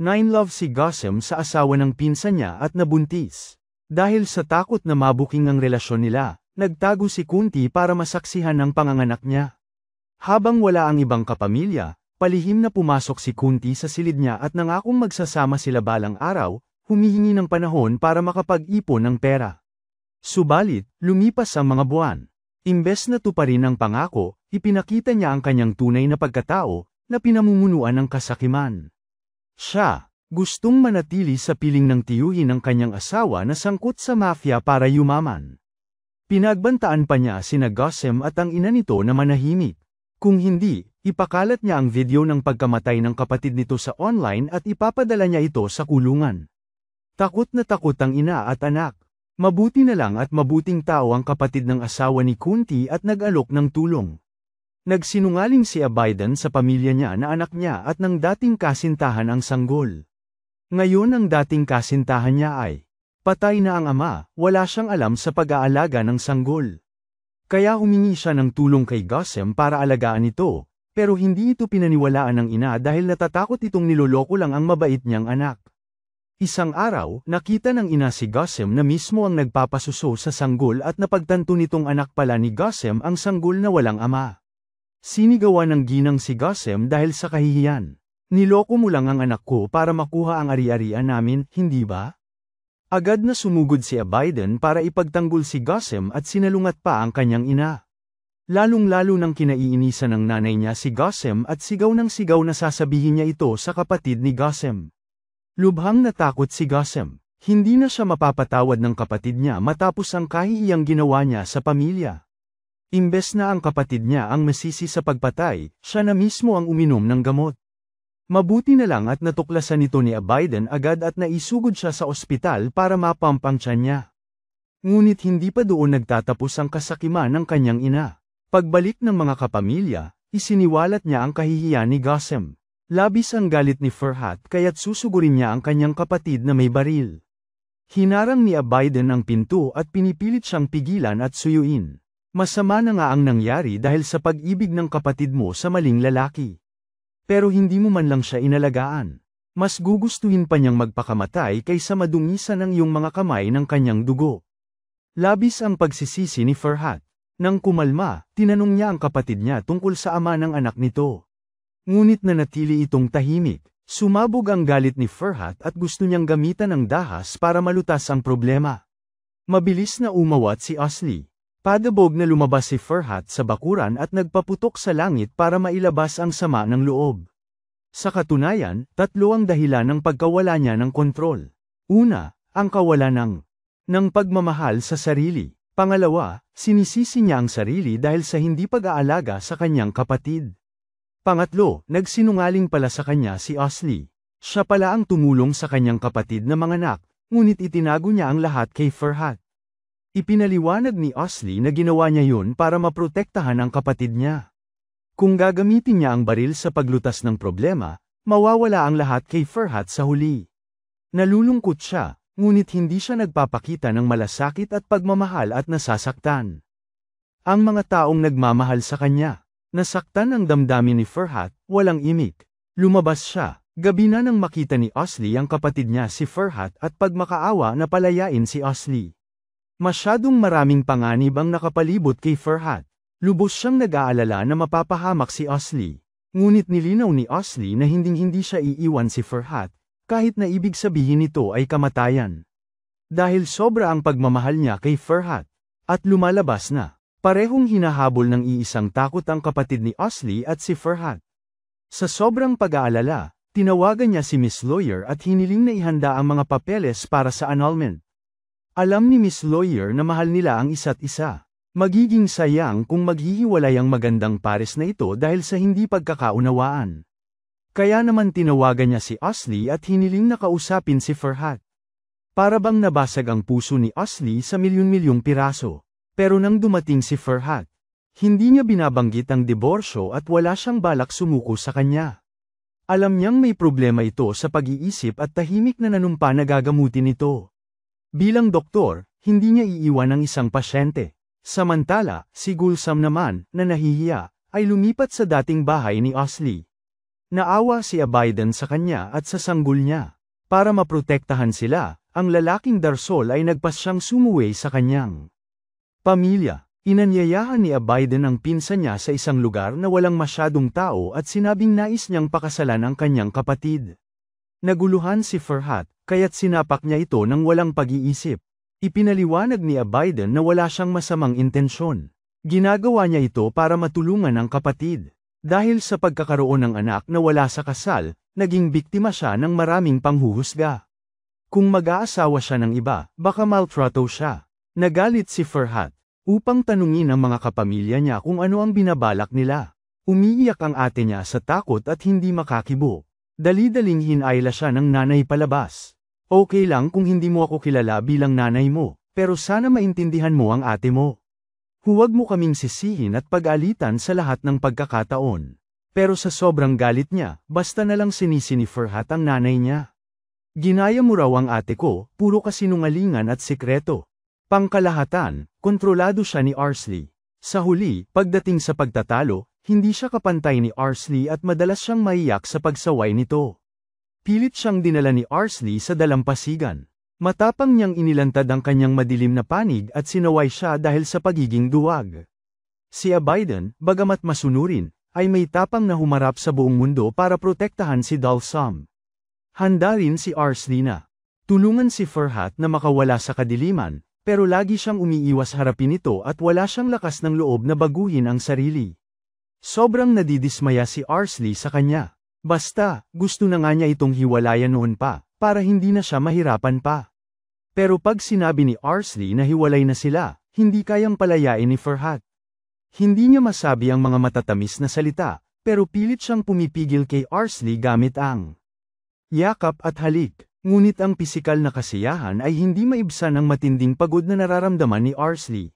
9 Love si Gossem sa asawa ng pinsan niya at nabuntis. Dahil sa takot na mabuking ang relasyon nila, nagtago si Kunti para masaksihan ang panganganak niya. Habang wala ang ibang kapamilya, palihim na pumasok si Kunti sa silid niya at nangakong magsasama sila balang araw, humihingi ng panahon para makapag-ipon ng pera. Subalit, lumipas ang mga buwan. Imbes na tuparin ang pangako, ipinakita niya ang kanyang tunay na pagkatao, na pinamumunuan ng kasakiman. Siya, gustong manatili sa piling ng tiyuhin ng kanyang asawa na sangkot sa mafia para yumaman. Pinagbantaan pa niya sina Gossem at ang ina nito na manahimik. Kung hindi, ipakalat niya ang video ng pagkamatay ng kapatid nito sa online at ipapadala niya ito sa kulungan. Takot na takot ang ina at anak. Mabuti na lang at mabuting tao ang kapatid ng asawa ni Kunti at nag-alok ng tulong. Nagsinungaling si Abaydan sa pamilya niya na anak niya at ng dating kasintahan ang sanggol. Ngayon ang dating kasintahan niya ay patay na ang ama, wala siyang alam sa pag-aalaga ng sanggol. Kaya humingi siya ng tulong kay Gossem para alagaan ito, pero hindi ito pinaniwalaan ng ina dahil natatakot itong niloloko lang ang mabait niyang anak. Isang araw, nakita ng ina si Gossem na mismo ang nagpapasuso sa sanggol at napagtanto nitong anak pala ni Gossem ang sanggol na walang ama. Sinigawan ng ginang si Gossem dahil sa kahihiyan. Niloko mo lang ang anak ko para makuha ang ari-arian namin, hindi ba? Agad na sumugod si Abaydan para ipagtanggol si Gossem at sinalungat pa ang kanyang ina. Lalong-lalo nang kinaiinisan ng nanay niya si Gossem at sigaw ng sigaw na sasabihin niya ito sa kapatid ni Gossem. Lubhang natakot si Gossem. Hindi na siya mapapatawad ng kapatid niya matapos ang kahihiyang ginawa niya sa pamilya. Imbes na ang kapatid niya ang masisi sa pagpatay, siya na mismo ang uminom ng gamot. Mabuti na lang at natuklasan nito ni Abaydan agad at naisugod siya sa ospital para mapump ang tiyan niya. Ngunit hindi pa doon nagtatapos ang kasakiman ng kanyang ina. Pagbalik ng mga kapamilya, isiniwalat niya ang kahihiyan ni Gossem. Labis ang galit ni Ferhat kaya't susugurin niya ang kanyang kapatid na may baril. Hinarang ni Abaydan ang pinto at pinipilit siyang pigilan at suyuin. Masama na nga ang nangyari dahil sa pag-ibig ng kapatid mo sa maling lalaki. Pero hindi mo man lang siya inalagaan. Mas gugustuhin pa niyang magpakamatay kaysa madungisan ang iyong mga kamay ng kanyang dugo. Labis ang pagsisisi ni Ferhat. Nang kumalma, tinanong niya ang kapatid niya tungkol sa ama ng anak nito. Ngunit nanatili itong tahimik. Sumabog ang galit ni Ferhat at gusto niyang gamitan ng dahas para malutas ang problema. Mabilis na umawat si Asli. Padabog na lumabas si Ferhat sa bakuran at nagpaputok sa langit para mailabas ang sama ng loob. Sa katunayan, tatlo ang dahilan ng pagkawala niya ng kontrol. Una, ang kawalan ng pagmamahal sa sarili. Pangalawa, sinisisi niya ang sarili dahil sa hindi pag-aalaga sa kanyang kapatid. Pangatlo, nagsinungaling pala sa kanya si Asli. Siya pala ang tumulong sa kanyang kapatid na manganak, ngunit itinago niya ang lahat kay Ferhat. Ipinaliwanag ni Asli na ginawa niya yun para maprotektahan ang kapatid niya. Kung gagamitin niya ang baril sa paglutas ng problema, mawawala ang lahat kay Ferhat sa huli. Nalulungkot siya, ngunit hindi siya nagpapakita ng malasakit at pagmamahal at nasasaktan. Ang mga taong nagmamahal sa kanya. Nasaktan ang damdamin ni Ferhat, walang imik. Lumabas siya, gabi na nang makita ni Asli ang kapatid niya si Ferhat at pagmakaawa na palayain si Asli. Masyadong maraming panganib ang nakapalibot kay Ferhat. Lubos siyang nag-aalala na mapapahamak si Asli. Ngunit nilinaw ni Asli na hinding-hindi siya iiwan si Ferhat, kahit na ibig sabihin nito ay kamatayan. Dahil sobra ang pagmamahal niya kay Ferhat. At lumalabas na. Parehong hinahabol ng iisang takot ang kapatid ni Asli at si Ferhat. Sa sobrang pag-aalala, tinawagan niya si Miss Lawyer at hiniling na ihanda ang mga papeles para sa annulment. Alam ni Miss Lawyer na mahal nila ang isa't isa. Magiging sayang kung maghihiwalay ang magandang pares na ito dahil sa hindi pagkakaunawaan. Kaya naman tinawagan niya si Asli at hiniling na kausapin si Ferhat. Para bang nabasag ang puso ni Asli sa milyon-milyong piraso. Pero nang dumating si Ferhat, hindi niya binabanggit ang diborsyo at wala siyang balak sumuko sa kanya. Alam niyang may problema ito sa pag-iisip at tahimik na nanumpa na gagamutin ito. Bilang doktor, hindi niya iiwan ang isang pasyente. Samantala, si Gulsam naman, na nahihiya, ay lumipat sa dating bahay ni Asli. Naawa si Abaddon sa kanya at sa sanggol niya. Para maprotektahan sila, ang lalaking Darsol ay nagpasyang sumuway sa kanyang pamilya. Inanyayahan ni Abaddon ang pinsan niya sa isang lugar na walang masyadong tao at sinabing nais niyang pakasalan ang kanyang kapatid. Naguluhan si Farhat, kaya't sinapak niya ito ng walang pag-iisip. Ipinaliwanag ni Abaddon na wala siyang masamang intensyon. Ginagawa niya ito para matulungan ang kapatid. Dahil sa pagkakaroon ng anak na wala sa kasal, naging biktima siya ng maraming panghuhusga. Kung mag-aasawa siya ng iba, baka maltrato siya. Nagalit si Farhat upang tanungin ang mga kapamilya niya kung ano ang binabalak nila. Umiiyak ang ate niya sa takot at hindi makakibo. Dali-daling hinayla siya ng nanay palabas. Okay lang kung hindi mo ako kilala bilang nanay mo, pero sana maintindihan mo ang ate mo. Huwag mo kaming sisihin at pag-alitan sa lahat ng pagkakataon. Pero sa sobrang galit niya, basta na lang sinisi ni Farhat ang nanay niya. Ginaya mo raw ang ate ko, puro kasinungalingan at sikreto. Pangkalahatan, kontrolado siya ni Arsley. Sa huli, pagdating sa pagtatalo, hindi siya kapantay ni Arsley at madalas siyang maiyak sa pagsaway nito. Pilit siyang dinala ni Arsley sa dalampasigan. Matapang niyang inilantad ang kanyang madilim na panig at sinaway siya dahil sa pagiging duwag. Si Abaddon, bagamat masunurin, ay may tapang na humarap sa buong mundo para protektahan si Dalsum. Handa rin si Arsley na tulungan si Farhat na makawala sa kadiliman, pero lagi siyang umiiwas harapin ito at wala siyang lakas ng loob na baguhin ang sarili. Sobrang nadidismaya si Arsley sa kanya. Basta, gusto na nga niya itong hiwalayan noon pa, para hindi na siya mahirapan pa. Pero pag sinabi ni Arsley na hiwalay na sila, hindi kayang palayain ni Farhat. Hindi niya masabi ang mga matatamis na salita, pero pilit siyang pumipigil kay Arsley gamit ang yakap at halik. Ngunit ang pisikal na kasiyahan ay hindi maibsan ang matinding pagod na nararamdaman ni Arsley.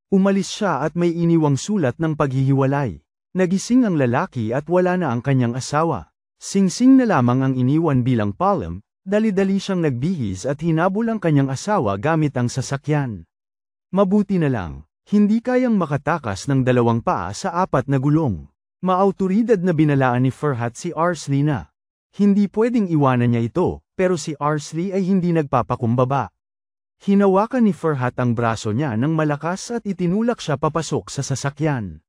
Umalis siya at may iniwang sulat ng paghihiwalay. Nagising ang lalaki at wala na ang kanyang asawa. Singsing na lamang ang iniwan bilang palm, dali-dali siyang nagbihis at hinabol ang kanyang asawa gamit ang sasakyan. Mabuti na lang, hindi kayang makatakas ng dalawang paa sa apat na gulong. Maautoridad na binalaan ni Farhat si Arsley na hindi pwedeng iwanan niya ito, pero si Arsley ay hindi nagpapakumbaba. Hinawakan ni Farhat ang braso niya ng malakas at itinulak siya papasok sa sasakyan.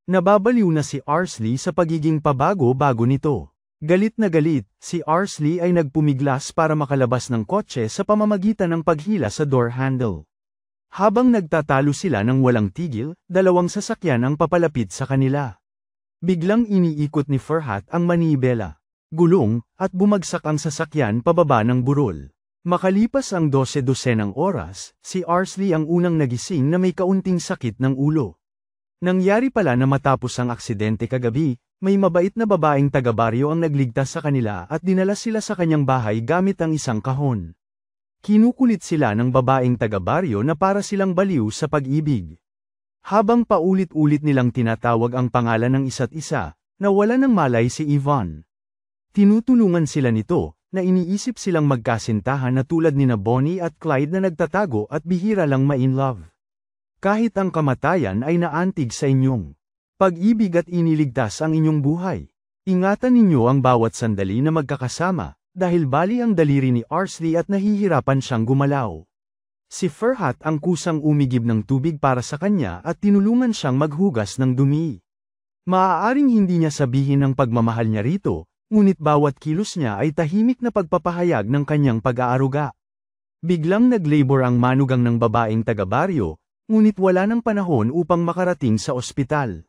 Nababaliw na si Arsley sa pagiging pabago-bago nito. Galit na galit, si Arsley ay nagpumiglas para makalabas ng kotse sa pamamagitan ng paghila sa door handle. Habang nagtatalo sila ng walang tigil, dalawang sasakyan ang papalapit sa kanila. Biglang iniikot ni Farhat ang manibela. Gulong, at bumagsak ang sasakyan pababa ng burol. Makalipas ang 12-12 oras, si Arsley ang unang nagising na may kaunting sakit ng ulo. Nangyari pala na matapos ang aksidente kagabi, may mabait na babaeng taga-baryo ang nagligtas sa kanila at dinala sila sa kanyang bahay gamit ang isang kahon. Kinukulit sila ng babaeng taga-baryo na para silang baliw sa pag-ibig. Habang paulit-ulit nilang tinatawag ang pangalan ng isa't isa, nawala ng malay si Yvonne. Tinutulungan sila nito, na iniisip silang magkasintahan na tulad nina Bonnie at Clyde na nagtatago at bihira lang ma-in love. Kahit ang kamatayan ay naantig sa inyong pag-ibig at iniligtas ang inyong buhay. Ingatan ninyo ang bawat sandali na magkakasama, dahil bali ang daliri ni Arsley at nahihirapan siyang gumalaw. Si Farhat ang kusang umigib ng tubig para sa kanya at tinulungan siyang maghugas ng dumi. Maaaring hindi niya sabihin ang pagmamahal niya rito, ngunit bawat kilos niya ay tahimik na pagpapahayag ng kanyang pag-aaruga. Biglang naglabor ang manugang ng babaeng taga-baryo, ngunit wala ng panahon upang makarating sa ospital.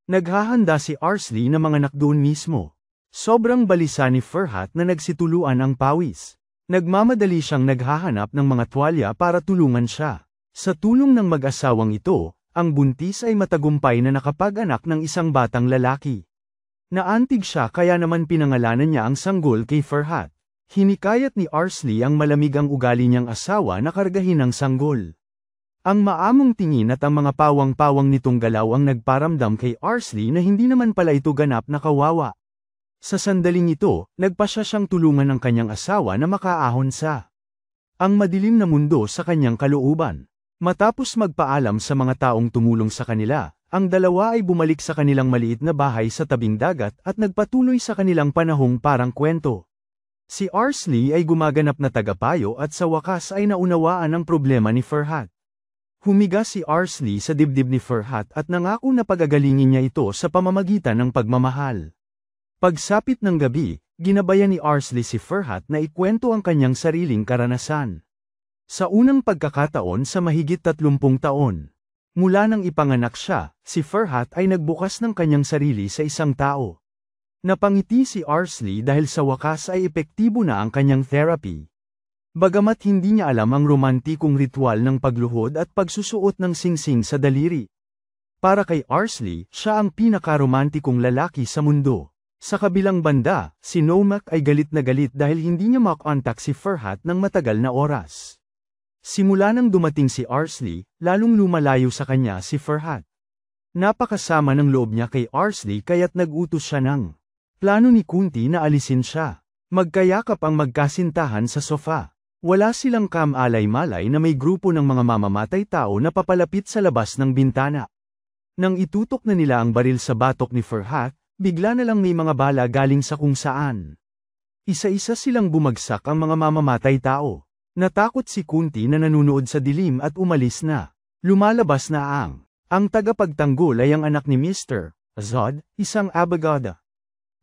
Naghahanda si Arsley na manganak doon mismo. Sobrang balisa ni Farhat na nagsituluan ang pawis. Nagmamadali siyang naghahanap ng mga tuwalya para tulungan siya. Sa tulong ng mag-asawang ito, ang buntis ay matagumpay na nakapag-anak ng isang batang lalaki. Naantig siya kaya naman pinangalanan niya ang sanggol kay Farhat. Hinikayat ni Arsley ang malamig ang ugali niyang asawa na kargahin ang sanggol. Ang maamong tingin at ang mga pawang-pawang nitong galaw ang nagparamdam kay Arsley na hindi naman pala ito ganap na kawawa. Sa sandaling ito, nagpasya siyang tulungan ng kanyang asawa na makaahon sa ang madilim na mundo sa kanyang kalooban. Matapos magpaalam sa mga taong tumulong sa kanila, Ang dalawa ay bumalik sa kanilang maliit na bahay sa tabing dagat at nagpatuloy sa kanilang panahong parang kwento. Si Arsley ay gumaganap na tagapayo at sa wakas ay naunawaan ang problema ni Ferhat. Humiga si Arsley sa dibdib ni Ferhat at nangako na pagagalingin niya ito sa pamamagitan ng pagmamahal. Pagsapit ng gabi, ginabayan ni Arsley si Ferhat na ikwento ang kanyang sariling karanasan. Sa unang pagkakataon sa mahigit 30 taon, mula nang ipanganak siya, si Ferhat ay nagbukas ng kanyang sarili sa isang tao. Napangiti si Arsley dahil sa wakas ay epektibo na ang kanyang therapy. Bagamat hindi niya alam ang romantikong ritual ng pagluhod at pagsusuot ng singsing sa daliri. Para kay Arsley, siya ang pinakaromantikong lalaki sa mundo. Sa kabilang banda, si Nomak ay galit na galit dahil hindi niya makontak si Ferhat ng matagal na oras. Simula nang dumating si Arsley, lalong lumalayo sa kanya si Ferhat. Napakasama ng loob niya kay Arsley kaya't nag-utos siya ng plano ni Kunti na alisin siya. Magkayakap ang magkasintahan sa sofa. Wala silang kamalay-malay na may grupo ng mga mamamatay tao na papalapit sa labas ng bintana. Nang itutok na nila ang baril sa batok ni Ferhat, bigla na lang may mga bala galing sa kung saan. Isa-isa silang bumagsak ang mga mamamatay tao. Natakot si Kunti na nanunood sa dilim at umalis na. Lumalabas na ang tagapagtanggol ay ang anak ni Mr. Azad, isang abogada.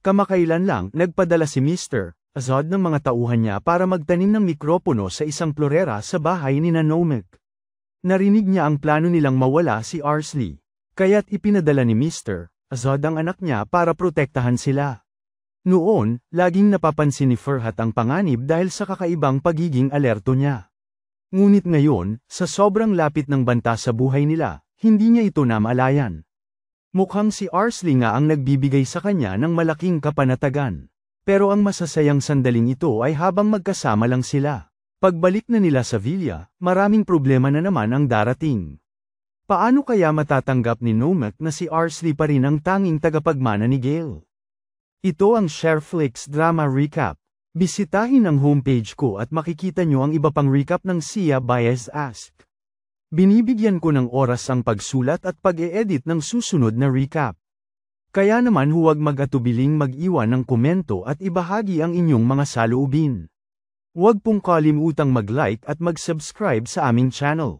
Kamakailan lang, nagpadala si Mr. Azad ng mga tauhan niya para magtanim ng mikropono sa isang florera sa bahay ni Nomak. Narinig niya ang plano nilang mawala si Arsley. Kaya't ipinadala ni Mr. Azad ang anak niya para protektahan sila. Noon, laging napapansin ni Ferhat ang panganib dahil sa kakaibang pagiging alerto niya. Ngunit ngayon, sa sobrang lapit ng banta sa buhay nila, hindi niya ito namalayan. Mukhang si Arsley nga ang nagbibigay sa kanya ng malaking kapanatagan. Pero ang masasayang sandaling ito ay habang magkasama lang sila. Pagbalik na nila sa villa, maraming problema na naman ang darating. Paano kaya matatanggap ni Nomak na si Arsley pa rin ang tanging tagapagmana ni Gale? Ito ang Shareflix Drama Recap. Bisitahin ang homepage ko at makikita nyo ang iba pang recap ng Sia Baez Ask. Binibigyan ko ng oras ang pagsulat at pag-e-edit ng susunod na recap. Kaya naman huwag mag-atubiling mag-iwan ng komento at ibahagi ang inyong mga saloobin. Huwag pong kalimutang mag-like at mag-subscribe sa aming channel.